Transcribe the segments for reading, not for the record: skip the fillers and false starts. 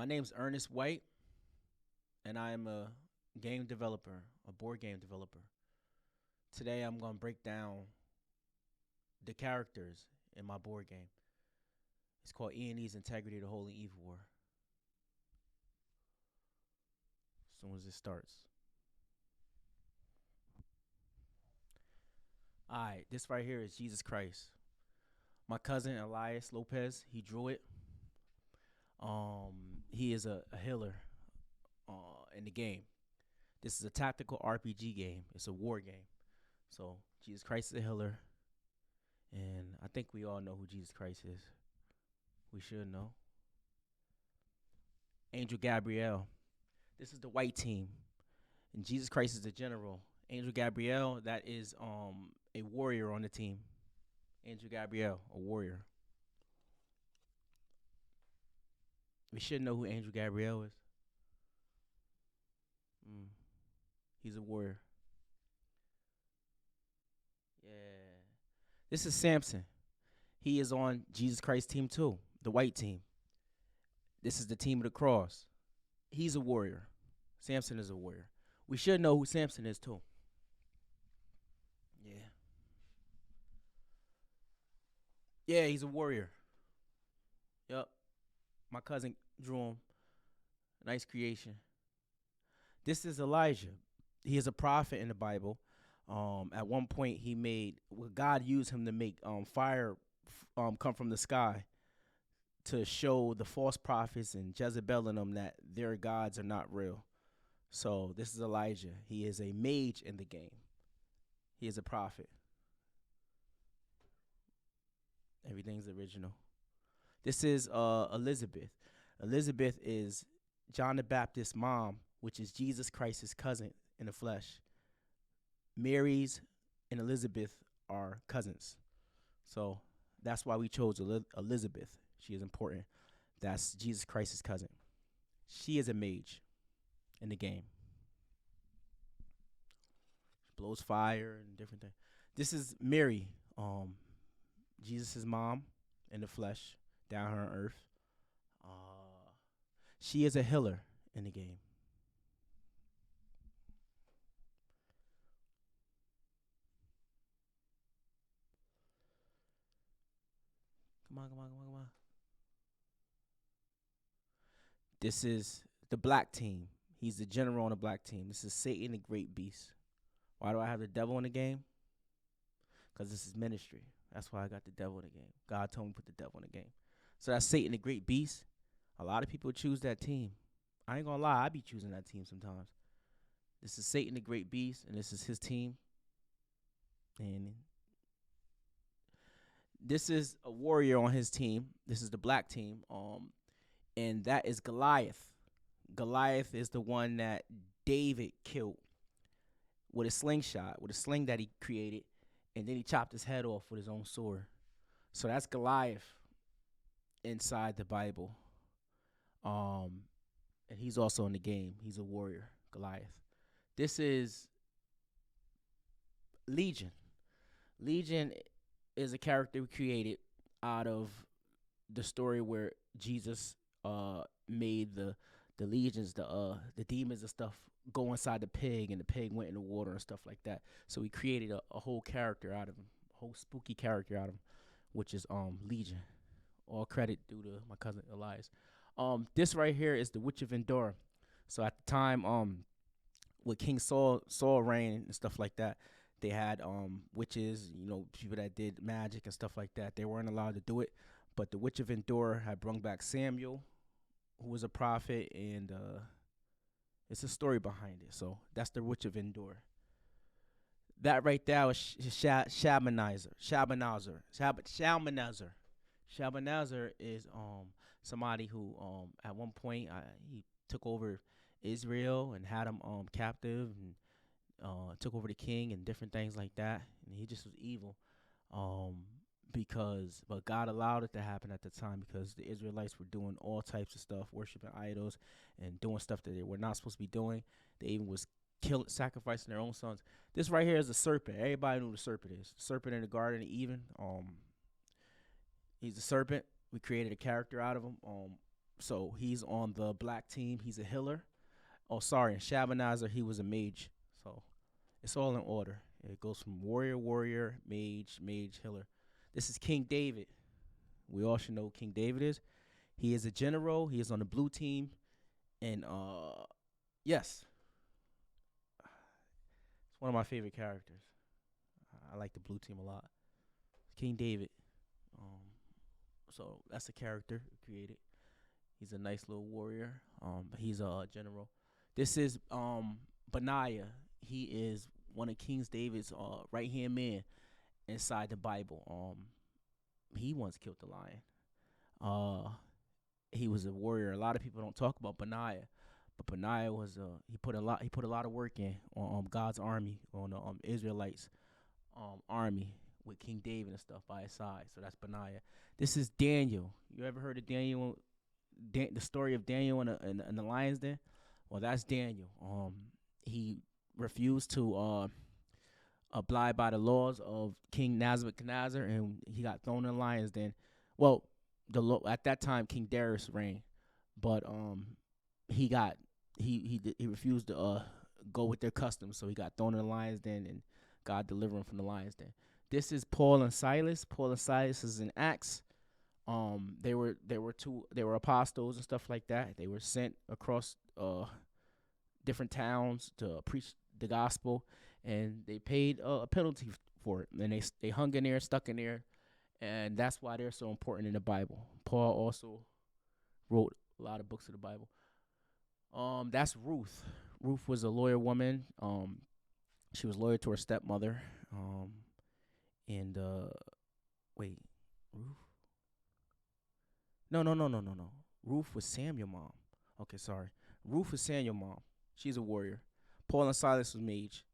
My name's Ernest White, and I am a game developer, a board game developer. Today, I'm going to break down the characters in my board game. It's called E&E's Integrity, the Holy Evil War. As soon as it starts. All right, this right here is Jesus Christ. My cousin Elias Lopez, he drew it. He is a healer in the game. This is a tactical RPG game. It's a war game. So Jesus Christ is a healer, and I think we all know who Jesus Christ is. We should know. Angel Gabriel. This is the white team, and Jesus Christ is the general. Angel Gabriel, that is a warrior on the team. Angel Gabriel, a warrior. We should know who Angel Gabriel is. Mm, he's a warrior. Yeah. This is Samson. He is on Jesus Christ team too, the white team. This is the team of the cross. He's a warrior. Samson is a warrior. We should know who Samson is too. Yeah. Yeah, he's a warrior. Yup. My cousin drew him. Nice creation. This is Elijah. He is a prophet in the Bible. At one point, God used him to make fire come from the sky to show the false prophets and Jezebel and them that their gods are not real. So this is Elijah. He is a mage in the game. He is a prophet. Everything's original. This is Elizabeth. Elizabeth is John the Baptist's mom, which is Jesus Christ's cousin in the flesh. Mary's and Elizabeth are cousins. So that's why we chose Elizabeth. She is important. That's Jesus Christ's cousin. She is a mage in the game. She blows fire and different things. This is Mary, Jesus' mom in the flesh, down here on earth. She is a healer in the game. Come on. This is the black team. He's the general on the black team. This is Satan, the great beast. Why do I have the devil in the game? Because this is ministry. That's why I got the devil in the game. God told me to put the devil in the game. So that's Satan, the great beast. A lot of people choose that team. I ain't gonna lie, I be choosing that team sometimes. This is Satan, the great beast, and this is his team. And this is a warrior on his team. This is the black team. And that is Goliath. Goliath is the one that David killed with a slingshot, with a sling that he created, and then he chopped his head off with his own sword. So that's Goliath inside the Bible. And he's also in the game. He's a warrior, Goliath. This is Legion. Legion is a character we created out of the story where Jesus made the legions, the demons and stuff go inside the pig, and the pig went in the water and stuff like that. So we created a whole character out of him, a whole spooky character out of him, which is Legion. All credit due to my cousin Elias. This right here is the Witch of Endor. So at the time, with King Saul reigned and stuff like that, they had witches, people that did magic and stuff like that. They weren't allowed to do it, but the Witch of Endor had brought back Samuel, who was a prophet, and it's a story behind it. So that's the Witch of Endor. That right there is Shalmaneser. Shalmaneser is somebody who at one point he took over Israel and had them captive, and took over the king and different things like that. And he just was evil. But God allowed it to happen at the time because the Israelites were doing all types of stuff, worshiping idols and doing stuff that they were not supposed to be doing. They even was sacrificing their own sons. This right here is a serpent. Everybody knew what a serpent is. The serpent in the Garden of Eden. He's a serpent. We created a character out of him. So he's on the black team. He's a healer. Oh, sorry, in Shabanazer he was a mage. So it's all in order. It goes from warrior, warrior, mage, mage, healer. This is King David. We all should know who King David is. He is a general. He is on the blue team, and yes, it's one of my favorite characters. I like the blue team a lot. King David. Um, so that's a character created. He's a nice little warrior. He's a general. This is Benaiah. He is one of King David's right hand man inside the Bible. He once killed the lion. Uh, he was a warrior. A lot of people don't talk about Benaiah, but Benaiah was he put a lot of work in on God's army, on the Israelites army with King David and stuff by his side. So that's Benaiah. This is Daniel. You ever heard of Daniel? The story of Daniel in the lion's den? Well, that's Daniel. He refused to abide by the laws of King Nebuchadnezzar, and he got thrown in the lion's den. Well, at that time King Darius reigned, but he refused to go with their customs, so he got thrown in the lion's den, and God delivered him from the lion's den. This is Paul and Silas. Paul and Silas is in Acts. They were apostles and stuff like that. They were sent across different towns to preach the gospel, and they paid a penalty for it. And they hung in there, stuck in there, and that's why they're so important in the Bible. Paul also wrote a lot of books of the Bible. That's Ruth. Ruth was a lawyer woman. She was loyal to her stepmother. And wait, Ruth? No. Ruth was Samuel mom. Okay, sorry. Ruth was Samuel mom. She's a warrior. Paul and Silas was mage.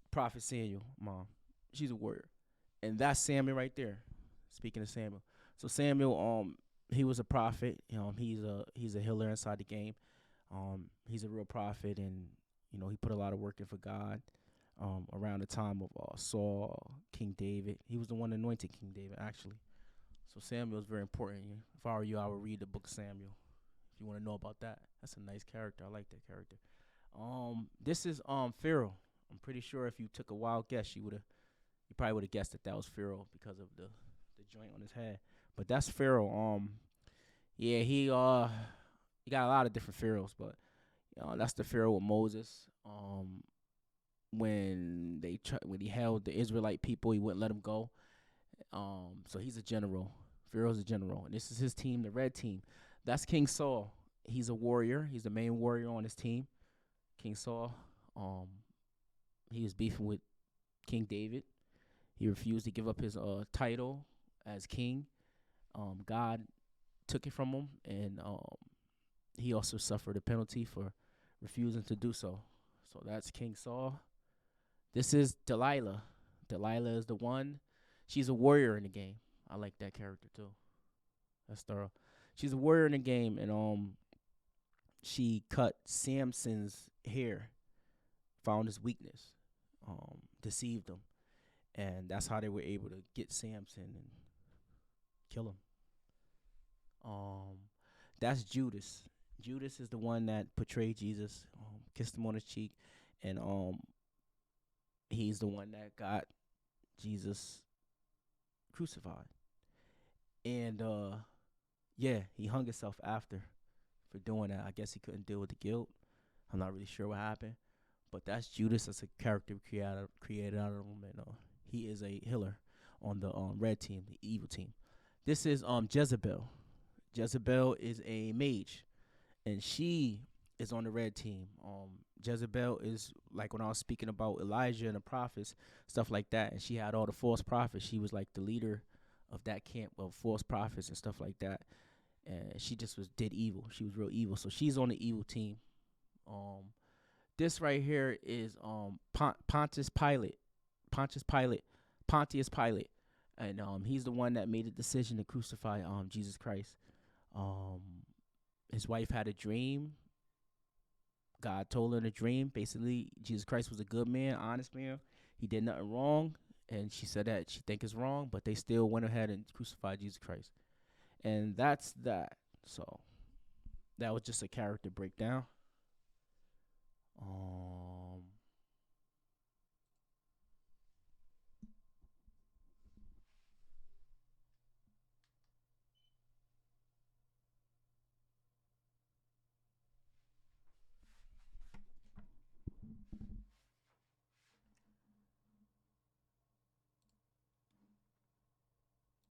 Prophet Samuel mom. She's a warrior. And that's Samuel right there. Speaking of Samuel. So Samuel, he was a prophet. He's a healer inside the game. He's a real prophet, and he put a lot of work in for God. Around the time of Saul, King David. He was the one anointed King David, actually. So Samuel is very important. If I were you, I would read the book of Samuel. If you want to know about that, that's a nice character. I like that character. This is Pharaoh. I'm pretty sure if you took a wild guess, you probably would have guessed that was Pharaoh because of the joint on his head. But that's Pharaoh. Yeah, he got a lot of different pharaohs, but that's the Pharaoh with Moses. When he held the Israelite people, he wouldn't let them go. So he's a general. Pharaoh's a general, and this is his team, the red team. That's King Saul. He's a warrior. He's the main warrior on his team. King Saul. He was beefing with King David. He refused to give up his title as king. God took it from him, and he also suffered a penalty for refusing to do so. So that's King Saul. This is Delilah. Delilah is the one. She's a warrior in the game. I like that character too. That's thorough. She's a warrior in the game, and she cut Samson's hair, found his weakness, deceived him, and that's how they were able to get Samson and kill him. That's Judas. Judas is the one that portrayed Jesus, kissed him on his cheek, and he's the one that got Jesus crucified. And yeah, he hung himself after for doing that. I guess he couldn't deal with the guilt. I'm not really sure what happened, but that's Judas. That's a character created out of him, and he is a healer on the red team, the evil team. This is Jezebel. Jezebel is a mage, and she is on the red team. Jezebel is like when I was speaking about Elijah and the prophets, stuff like that, and she had all the false prophets. She was like the leader of that camp of false prophets and stuff like that, and she just did evil. She was real evil, so she's on the evil team. This right here is Pontius Pilate. Pontius Pilate, and he's the one that made the decision to crucify Jesus Christ. His wife had a dream. God told her in a dream, basically, Jesus Christ was a good man, honest man. He did nothing wrong, and she said that she think it's wrong, but they still went ahead and crucified Jesus Christ. And that's that. So That was just a character breakdown.